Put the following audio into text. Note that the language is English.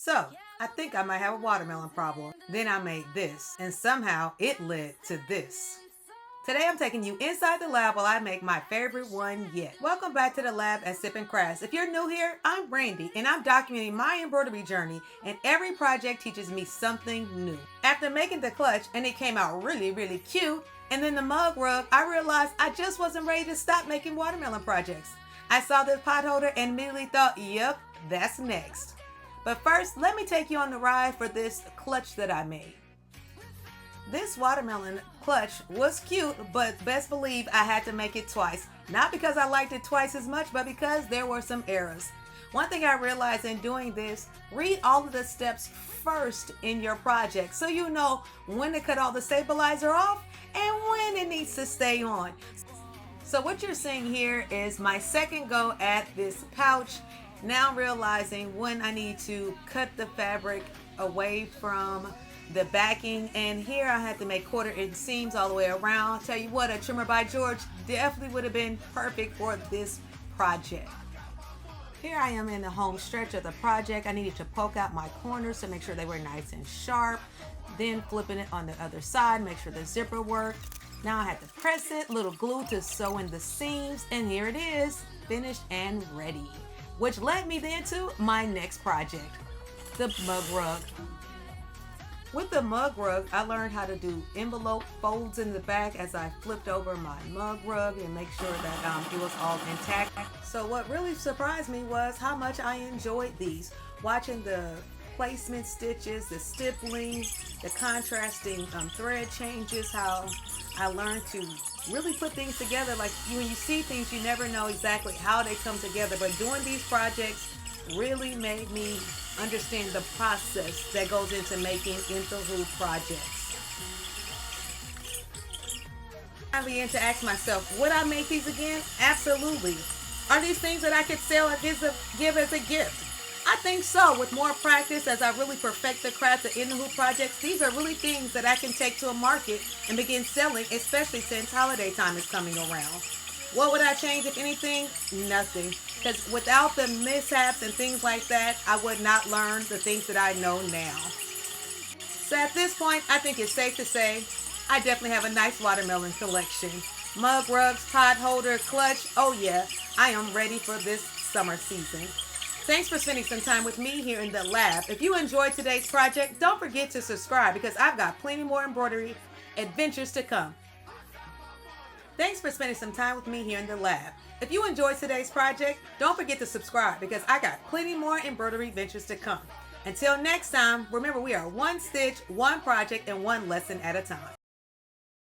So, I think I might have a watermelon problem. Then I made this, and somehow it led to this. Today I'm taking you inside the lab while I make my favorite one yet. Welcome back to the lab at Sip and Crafts. If you're new here, I'm Brandy and I'm documenting my embroidery journey, and every project teaches me something new. After making the clutch and it came out really cute, and then the mug rug, I realized I just wasn't ready to stop making watermelon projects. I saw this pot holder and immediately thought, yep, that's next. But first, let me take you on the ride for this clutch that I made. This watermelon clutch was cute, but best believe I had to make it twice. Not because I liked it twice as much, but because there were some errors. One thing I realized in doing this, read all of the steps first in your project so you know when to cut all the stabilizer off and when it needs to stay on. So what you're seeing here is my second go at this pouch. Now realizing when I need to cut the fabric away from the backing, and here I had to make 1/4 inch seams all the way around. Tell you what, a trimmer by George definitely would have been perfect for this project. Here I am in the home stretch of the project. I needed to poke out my corners to make sure they were nice and sharp. Then flipping it on the other side, make sure the zipper worked. Now I had to press it, little glue to sew in the seams, and here it is, finished and ready. Which led me then to my next project, the mug rug. With the mug rug, I learned how to do envelope folds in the back as I flipped over my mug rug and make sure that it was all intact. So what really surprised me was how much I enjoyed these. Watching the placement stitches, the stippling, the contrasting thread changes, how I learned to really put things together. Like when you see things, you never know exactly how they come together, but doing these projects really made me understand the process that goes into making in-the-hoop projects. I began to ask myself, would I make these again? Absolutely. Are these things that I could sell and give as a gift? I think so. With more practice, as I really perfect the craft of in-the-hoop projects, these are really things that I can take to a market and begin selling, especially since holiday time is coming around. What would I change, if anything? Nothing. Because without the mishaps and things like that, I would not learn the things that I know now. So at this point, I think it's safe to say I definitely have a nice watermelon collection. Mug rugs, pot holder, clutch. Oh yeah, I am ready for this summer season. Thanks for spending some time with me here in the lab. If you enjoyed today's project, don't forget to subscribe because I've got plenty more embroidery adventures to come. Thanks for spending some time with me here in the lab. If you enjoyed today's project, don't forget to subscribe because I got plenty more embroidery adventures to come. Until next time, remember we are one stitch, one project, and one lesson at a time.